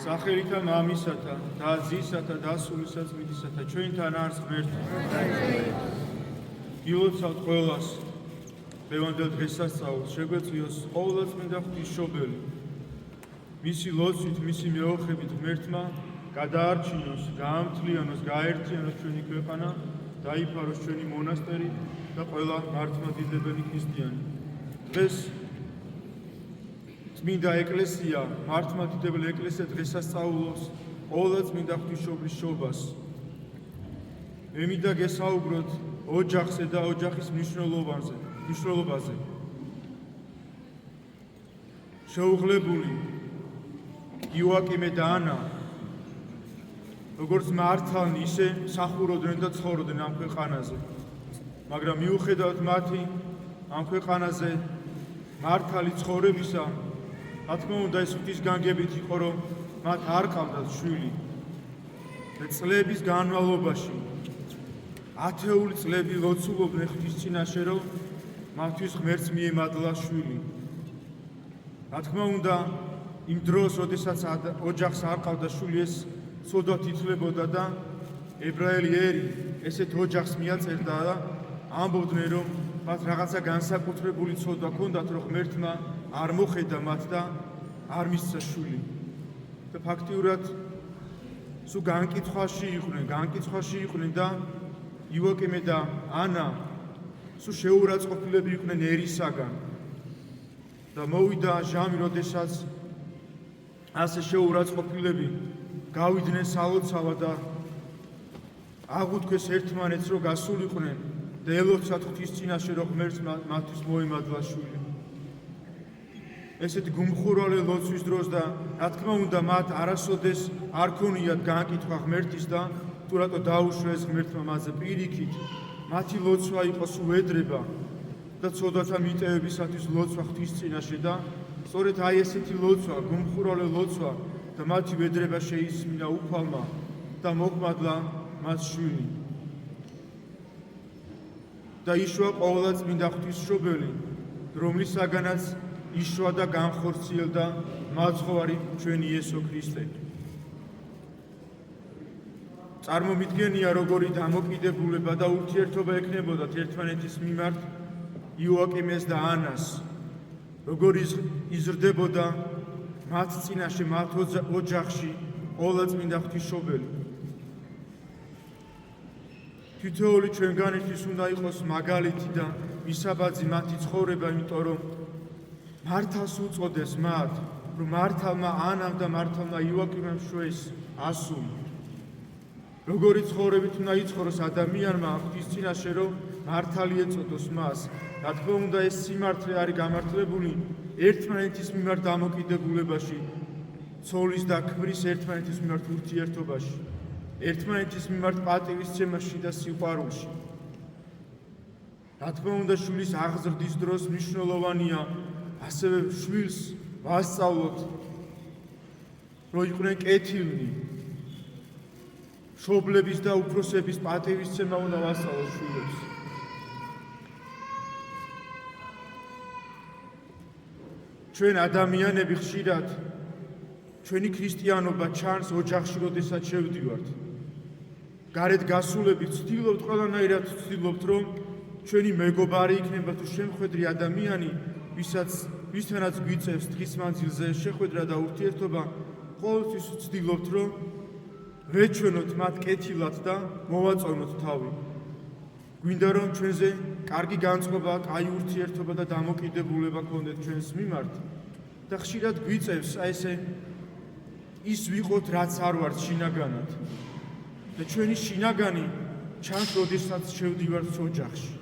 სახელითა მამისათა და ძისათა და სულისა წმინდისათა ჩვენთან არის ღმერთი. გილოცავთ ყველას დღევანდელ დღესასწაულს შეგვეწიოს ყოვლადწმინდა ღვთისმშობელი. მისი ლოცვით, მისი მეოხებით ღმერთმა გადაარჩინოს, გაამთლიანოს, გააერთიანოს ჩვენი ქვეყანა, დაიფაროს ჩვენი მონასტერი და ყველა მართლმადიდებელი ქრისტიანი. დღეს წმინდა ეკლესია, მართლმადიდებელი ეკლესია დღესასწაულობს ყოვლადწმინდა ღვთისმშობლის შობას. მე მინდა გესაუბროთ ოჯახზე და ოჯახის მნიშვნელობაზე. შეუღლებული იოაკიმე და ანა როგორც მართალნი ისე მსახურობდნენ და ცხოვრობდნენ ამ ქვეყანაზე, მაგრამ მიუხედავად მათი ამ ქვეყანაზე მართალი ცხოვრებისა, რა თქმა უნდა ეს ღვთის განგებით იყო, რომ მათ არ ჰყავდათ შვილი და წლების განმავლობაში ათეული წლები ლოცულობდნენ ღვთის წინაშე, რომ მათთვის ღმერთს მიემადლა შვილი. რა თქმა უნდა იმ დროს, როდესაც ოჯახს არ ჰყავდა შვილი, ეს ცოდვად ითვლებოდა და ებრაელი ერი ესეთ ოჯახს მიაწერდა და ამბობდნენ, რომ მათ რაღაცა განსაკუთრებული ცოდვა ჰქონდათ, რომ ღმერთმა არ მოხედა მათ და არ მისცა შვილი. და ფაქტიურად სულ განკითხვაში იყვნენ და იოაკიმე და ანა სულ შეურაცხყოფილები იყვნენ ერისაგან. და მოვიდა ჟამი, როდესაც ასე შეურაცხყოფილები გავიდნენ სალოცავად და აღუთქვეს ერთმანეთს, რომ გასულიყვნენ და ელოცათ ღვთის წინაშე, რომ ღმერთს მათთვის მოემადლა შვილი. ესეთი გუმხურვალე ლოცვის დროს და რა თქმა უნდა მათ არასოდეს არ ქონიათ განკითხვა ღმერთის და თუ რატო დაუშვეს ღმერთმა მათზე, პირიქით მათი ლოცვა იყო უედრება და ცოდვათა მიტევებისათვის ლოცვა ღვთის წინაშე და სწორედ აი ესეთი ლოცვა, გუმხურვალე ლოცვა და მათი ვედრება შეისმინა უფალმა და მოჰმადლა მათ შვილი. და იშვა ყოვლადწმინდა ღვთისმშობელი, რომლისაგანაც იშვა და განხორციელდა მაცხოვარი ჩვენი იესო ქრისტე. წარმომიდგენია, როგორი დამოკიდებულება და ურთიერთობა ექნებოდათ ერთმანეთის მიმართ იოაკიმეს და ანას, როგორი იზრდებოდა მათ წინაშე, მათ ოჯახში ყოვლადწმინდა ღვთისმშობელი. თითოეული ჩვენგანისთვის უნდა იყოს მაგალითი და მისაბაძი მათი ცხოვრება, იმიტომ რომ მართალს უწოდეს მათ, რომ მართალმა ანამ და მართალმა იოაკიმემ შვეს ასული. როგორი ცხოვრებით უნდა იცხოვროს ადამიანმა ღვთის წინაშე, რომ მართალი ეწოდოს მას. რა თქმა უნდა ეს სიმართლე არის გამართლებული ერთმანეთის მიმართ დამოკიდებულებაში, ცოლის და ქმრის ერთმანეთის მიმართ ურთიერთობაში, ერთმანეთის მიმართ პატივისცემაში და სიყვარულში. რა თქმა უნდა შვილის აღზრდის დროს მნიშვნელოვანია ასევე შვილს ვასწავლოთ, რომ იყვნენ კეთილნი. მშობლების და უფროსების პატივისცემა უნდა ვასწავლოთ შვილებს. ჩვენ ადამიანები ხშირად ჩვენი ქრისტიანობა ჩანს ოჯახში, როდესაც შევდივართ. გარეთ გასულებით ვცდილობთ, ყველანაირად ვცდილობთ, რომ ჩვენი მეგობარი იქნება თუ შემხედრი ადამიანი, ვისთანაც გვიწევს დღის მანძილზე შეხვედრა და ურთიერთობა, ყოველთვის ვცდილობთ, რომ ვეჩვენოთ მათ კეთილად და მოვაწონოთ თავი. გვინდა რომ ჩვენზე კარგი განწყობა, კაი ურთიერთობა და დამოკიდებულება გქონდეთ ჩვენს მიმართ და ხშირად გვიწევს ესე ის ვიყოთ, რაც არ ვართ შინაგანად. და ჩვენი შინაგანი ჩანს, როდესაც შევდივართ ოჯახში.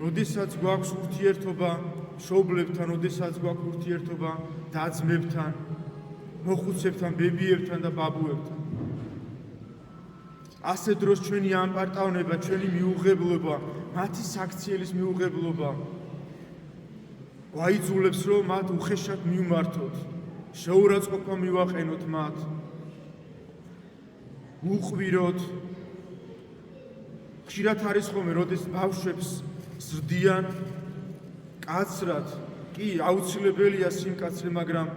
როდესაც გვაქვს ურთიერთობა მშობლებთან, როდესაც გვაქვს ურთიერთობა და-ძმებთან, მოხუცებთან, ბებიებთან და ბაბუებთან. ასე დროს ჩვენი ამპარტავნება, ჩვენი მიუღებლობა, მათი საქციელის მიუღებლობა გვაიძულებს, რომ მათ უხეშად მივმართოთ, შეურაცხყოფა მივაყენოთ მათ, უყვიროთ. ხშირად არის ხოლმე, როდეს ბავშვებს ზრდიან კაცრად, კი აუცილებელია სიმკაცრე, მაგრამ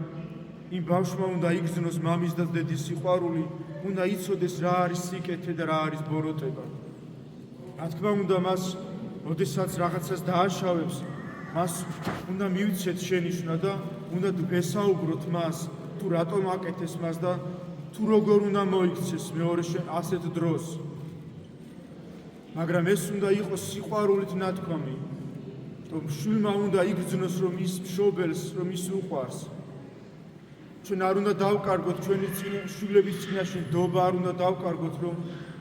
იმ ბავშვმა უნდა იგრძნოს მამის და დედის სიყვარული, უნდა იცოდეს რა არის სიკეთე და რა არის ბოროტება. რა თქმა უნდა, მას, როდესაც რაღაცას დააშავებს, მას უნდა მივცეთ შენიშვნა და უნდა ვესაუბროთ მას, თუ რატომ აკეთეს მას და თუ როგორ უნდა მოიქცეს მეორე ასეთ დროს. მაგრამ ეს უნდა იყოს სიყვარულით ნათქვამი, რომ შვილმა უნდა იგრძნოს, რომ ის მშობელს, რომ ის უყვარს. ჩვენ არ უნდა დავკარგოთ ჩვენი შვილების წინაშე ნდობა, არ უნდა დავკარგოთ, რომ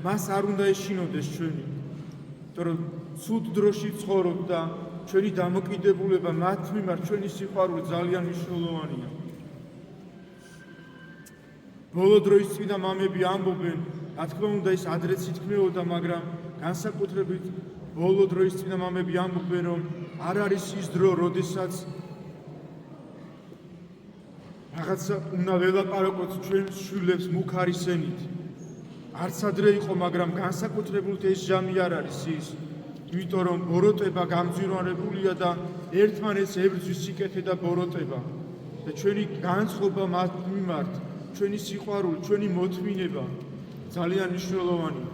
მას არ უნდა ეშინოდეს ჩვენი. იმიტომ რომ ცუდ დროში ცხოვრობ და ჩვენი დამოკიდებულება მათ მიმართ, ჩვენი სიყვარული ძალიან მნიშვნელოვანია. ბოლო დროის წმინდა მამები ამბობენ, რა თქმა უნდა ის ადრეც ითქმეოდა, მაგრამ განსაკუთრებით ბოლო დროის წმინდა მამები ამბობენ, რომ არ არის ის დრო, როდესაც რაღაცა უნდა ველაპარაკოთ ჩვენ შვილებს მუქარისენით. არც ადრე იყო, მაგრამ განსაკუთრებით ეს ჟამი არ არის ის. იმიტომ რომ ბოროტება გამძვირვალებულია და ერთმანეთს ებრძვის სიკეთე და ბოროტება. და ჩვენი განწყობა მათ მიმართ, ჩვენი სიყვარული, ჩვენი მოთმინება ძალიან მნიშვნელოვანია.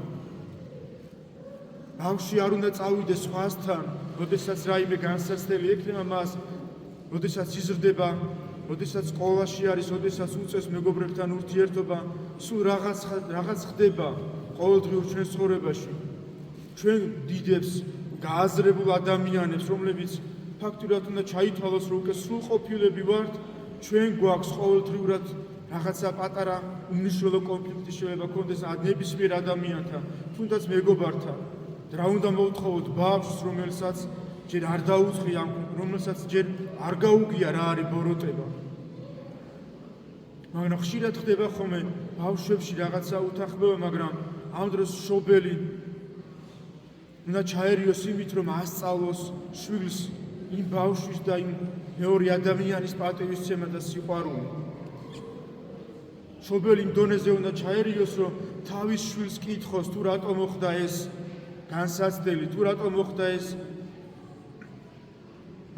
ბავშვი არ უნდა წავიდეს სხვასთან, როდესაც რაიმე განსაცდელი ექნება მას, როდესაც იზრდება, როდესაც სკოლაში არის, როდესაც უწევს მეგობრებთან ურთიერთობა, სულ რაღაც ხდება ყოველდღიურ ჩვენ ცხოვრებაში. ჩვენ დიდებს, გააზრებულ ადამიანებს, რომლებიც ფაქტურად უნდა ჩაითვალოს, რომ უკვე სრულყოფილები ვართ, ჩვენ გვაქვს ყოველდღიურად რაღაცა პატარა უმნიშვნელო კონფლიქტი შეიძლება გქონდეს ნებისმიერ ადამიანთან, თუნდაც მეგობართან. რა უნდა მოვთხოვოთ ბავშვს, რომელსაც ჯერ არ დაუწყია, რომელსაც ჯერ არ გაუგია რა არის ბოროტება. მაგრამ ხშირად ხდება ხოლმე ბავშვებში რაღაცა უთანხმოება, მაგრამ ამ დროს მშობელი უნდა ჩაერიოს იმით, რომ ასწავლოს შვილს იმ ბავშვის და იმ მეორე ადამიანის პატივისცემა და სიყვარული. მშობელი იმ დონეზე უნდა ჩაერიოს, რომ თავის შვილს კითხოს, თუ რატომ მოხდა ეს განსაცდელი, თუ რატომ მოხდა ეს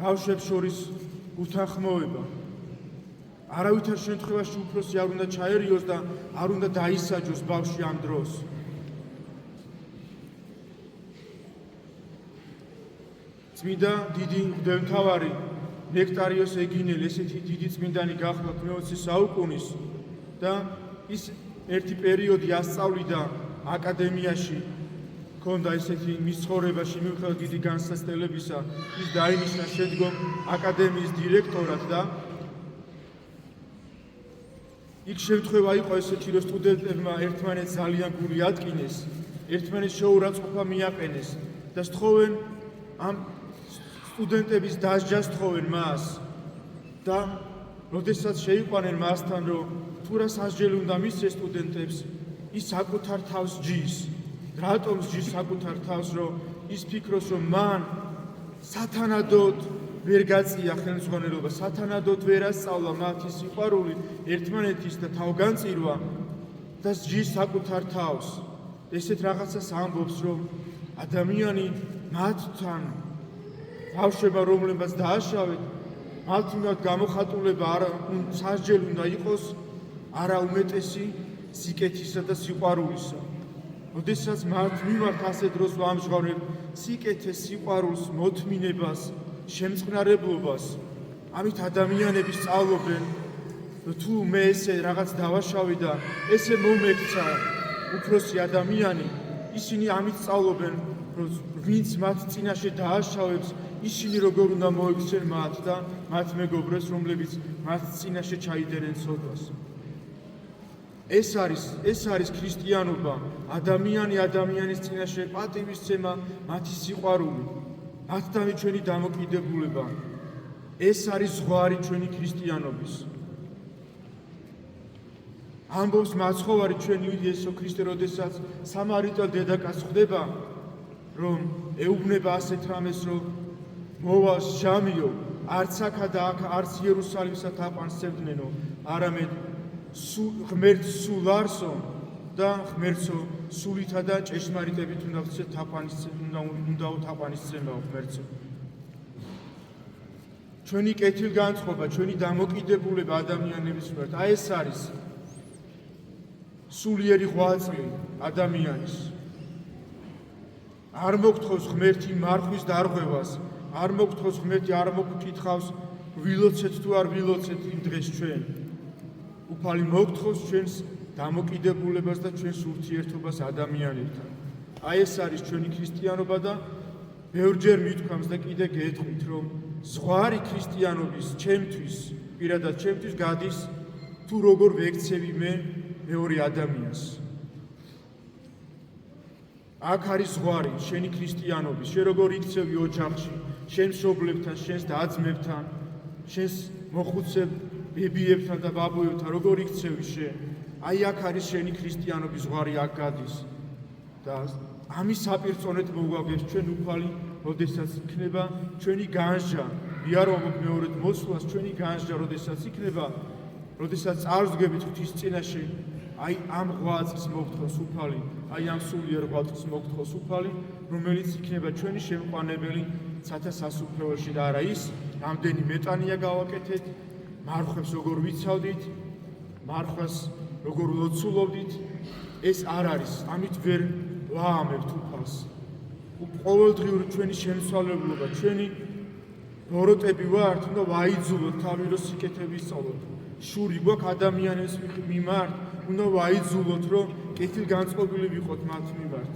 ბავშვებს შორის უთანხმოება. არავითარ შემთხვევაში უფროსი არ უნდა ჩაერიოს და არ უნდა დაისაჯოს ბავშვი ამ დროს. წმინდა დიდი მღვდელმთავარი ნექტარიოს ეგინელი, ესეთი დიდი წმინდანი გახლავთ მე-20 საუკუნის და ის ერთი პერიოდი ასწავლიდა აკადემიაში, ქონდა ესეთი მის ცხოვრებაში მიუხედავად დიდი განსაცდელებისა, ის დაინიშნა შემდგომ აკადემიის დირექტორად და იქ შემთხვევა იყო ესეთი, რომ სტუდენტებმა ერთმანეთს ძალიან გული ატკინეს, ერთმანეთს შეურაცხყოფა მიაყენეს და სთხოვენ ამ სტუდენტების დასჯას თხოვენ მას და როდესაც შეიყვანენ მასთან, რომ თუ რა სასჯელი უნდა მისცეს სტუდენტებს, ის საკუთარ თავს ჯის. რატომ ჯის საკუთარ თავს, რომ ის ფიქრობს, რომ მან სათანადოდ ვერ გაწია ხელმძღვანელობა, სათანადოდ ვერ ასწავლა მათი სიყვარული ერთმანეთის და თავგანწირვა და ჯის საკუთარ თავს. ესეთ რაღაცას ამბობს, რომ ადამიანი მათთან ბავშვებმა, რომლებსაც დააშავეთ, მათ მიმართ გამოხატულება არა სასჯელი უნდა იყოს, არა უმეტესი სიკეთისა და სიყვარულისა. როდესაც მათ მიმართ ასე დროს ვამჟღავნებ სიკეთეს, სიყვარულს, მოთმინებას, შემწყნარებლობას, ამით ადამიანები სწავლობენ, თუ მე ესე რაღაც დავაშავე და ესე მომექცა უფროსი ადამიანი, ისინი ამით სწავლობენ, რომ ვინც მათ წინაშე დააშავებს, ისინი როგორ უნდა მოიქცენ მათ და მათ მეგობრებს, რომლებიც მათ წინაშე ჩაიდერენ სოდვას. ეს არის ქრისტიანობა, ადამიანი ადამიანის წინაშე პატივისცემა, მათი სიყვარული, მათთანი ჩვენი დამოკიდებულება. ეს არის ზღვარი ჩვენი ქრისტიანობის. ამბობს მაცხოვარი ჩვენი იესო ქრისტე, როდესაც სამარიტელ დედაკაცს ხვდება, რომ ეუბნება ასეთ რამეს, რომ მოვალ ჟამიო, არც აქა და აქ, არც იერუსალიმსა თაყვანს სევდნენო, არამედ ღმერთს სულ არსო და ღმერთსო სულითა და ჭეშმარიტებით უნდა თაყვანისცემაო ღმერთსო. ჩვენი კეთილგანწყობა, ჩვენი დამოკიდებულება ადამიანების მიმართ. აი ეს არის სულიერი ღვაწლი ადამიანის. არ მოგთხოვს ღმერთი მარხვის დარღვევას, არ მოგთხოვს ღმერთი, არ მოგკითხავს ვილოცეთ თუ არ ვილოცეთ იმ დღეს ჩვენ. უფალი მოგთხოვს ჩვენს დამოკიდებულებას და ჩვენს ურთიერთობას ადამიანებთან. აი ეს არის ჩვენი ქრისტიანობა და ბევრჯერ მithქვამს და კიდე გეტყვით, რომ ზღვარი ქრისტიანობის ჩემთვის, პირადად ჩემთვის გადის თუ როგორ ვექცევი მე მეორე ადამიანს. აქ არის ზღვარი შენი ქრისტიანობის, შენ როგორ იქცევი ოჯახში, შენ მშობლებთან, შენს და-ძმებთან, შენს მოხუცებ ბებიებთან და ბაბუებთან, როგორ იქცევი შენ. აი აქ არის შენი ქრისტიანობის ზღვარი, აქ გადის. და ამის საპირწონედ მოგვაგებს ჩვენ უფალი, როდესაც იქნება ჩვენი განსჯა, მიაρωმოთ მეორედ მოსვლას, ჩვენი განსჯა, როდესაც იქნება, როდესაც წარსდგებით ღვთის წინაშე, აი ამ ღვაწლს მოგთხოვს უფალი, აი ამ სულიერ ღვაწლს მოგთხოვს უფალი, რომელიც იქნება ჩვენი შემყვანებელი სათა სასუფეველში და არა ის, რამდენი მეტანია გავაკეთეთ, მარხვებს როგორ ვიცავდით, მარხვას როგორ ლოცულობდით, ეს არ არის, ამით ვერ ვაამებთ უფალს. ყოველდღიური ჩვენი შემსვალებლობა, ჩვენი ბოროტები ვართ, უნდა ვაიძულოთ თავი, რომ სიკეთები სწავლოთ. შური გვაქვს ადამიანების მიმართ, უნდა ვაიძულოთ, რომ კეთილგანწყობილი ვიყოთ მათ მიმართ.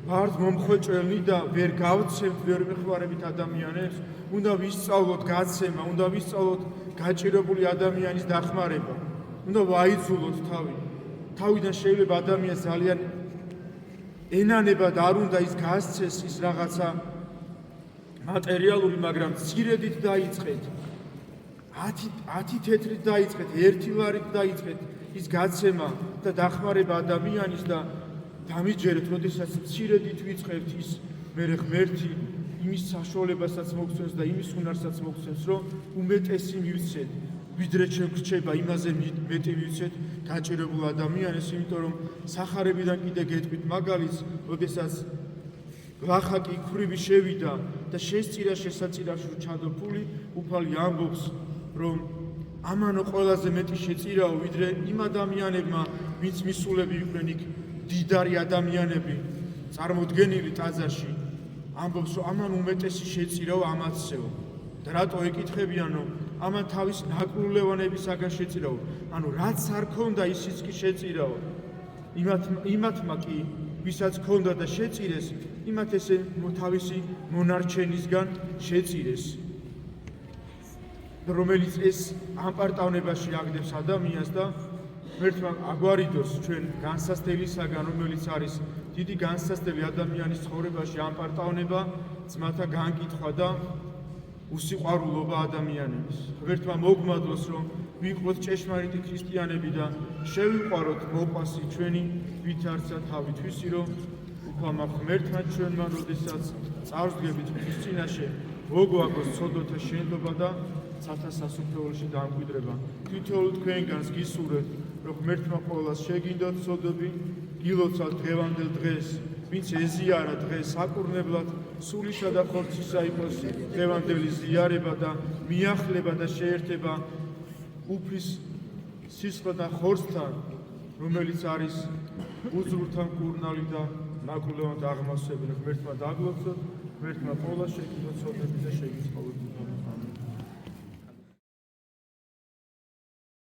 ვართ მომხვეჭელნი და ვერ გავცემთ, ვერ მეხმარებით ადამიანებს, უნდა ვისწავლოთ გაცემა, უნდა ვისწავლოთ გაჭირებული ადამიანის დახმარება. უნდა ვაიძულოთ თავი. თავიდან შეიძლება ადამიანს ძალიან ენანება და არ უნდა ის გასცეს ის რაღაცა მატერიალური, მაგრამ მცირედით დაიწყეთ. 10 თეთრით დაიწყეთ, 1 ლარით დაიწყეთ ის გაცემა და დახმარება ადამიანის და დამიჯერეთ, როდესაც მცირედით ვიწყებთ ის მერე ღმერთი იმის საშუალებასაც მოგცემს და იმის უნარსაც მოგცემს, რომ უმეტესი მივცეთ, ვიდრე შეგვრჩება იმაზე მეტი მივცეთ გაჭირებულ ადამიანს, იმიტომ რომ სახარებიდან კიდე გეტყვით მაგალითს, როდესაც ლახაკი ქვრივი შევიდა და შესწირა შესაწირაში ჩადო ფული, უფალი ამბობს, რომ ამანო ყველაზე მეტი შეწირაო, ვიდრე იმ ადამიანებმა, ვინც მისულები იყვნენ იქ დიდარი ადამიანები, წარმოდგენილი ტაძარში, ამბობს, რომ ამან უმეტესი შეწირაო ამათსეო. და რატო ეკითხებიან, რომ ამან თავის ნაკრულევანებისაგან შეწირაო, ანუ რაც არ ქონდა ისიც კი შეწირაო. იმათმა კი, ვისაც ქონდა და შეწირეს, იმათ ესე თავისი მონარჩენისგან შეწირეს. რომელიც ეს ამპარტავნებაში აგდებს ადამიანს და ღმერთმა აგვარიდოს ჩვენ განსასწრებისაგან, რომელიც არის დიდი განსასწრები ადამიანის ცხოვრებაში, ამპარტავნება, ძმათა განკითხვა და უსიყვარულობა ადამიანების. ღმერთმა მოგმადლოს, რომ ვიყოთ ჭეშმარიტი ქრისტიანები და შევიყვაროთ მოყვასი ჩვენი ვითარცა თავითვისი, რომ უფალმა ღმერთმა ჩვენმა, როდესაც წარსდგებით ღვთის წინაშე, მოგვაგოს ცოდოთა შენდობა და სათა სასუფეველში დამკვიდრება. თითოეულ თქვენგანს გისურვებთ, რომ ღმერთმა ყოველას შეგინდათ ცოდები, გილოცავთ დღევანდელ დღეს, ვინც ეზიარა დღეს საკურნებლად, სულისა და ხორცისა იყოს დღევანდელი ზიარება და მიახლება და შეერთება უფლის სისხლთან და ხორცთან, რომელიც არის უზრუნველთა მკურნალი და ნაკურნალთა აღმასვენებელი. ღმერთმა დაგლოცოთ, ღმერთმა ყოველას შეგინდათ ცოდები და შეგიცხოვოთ.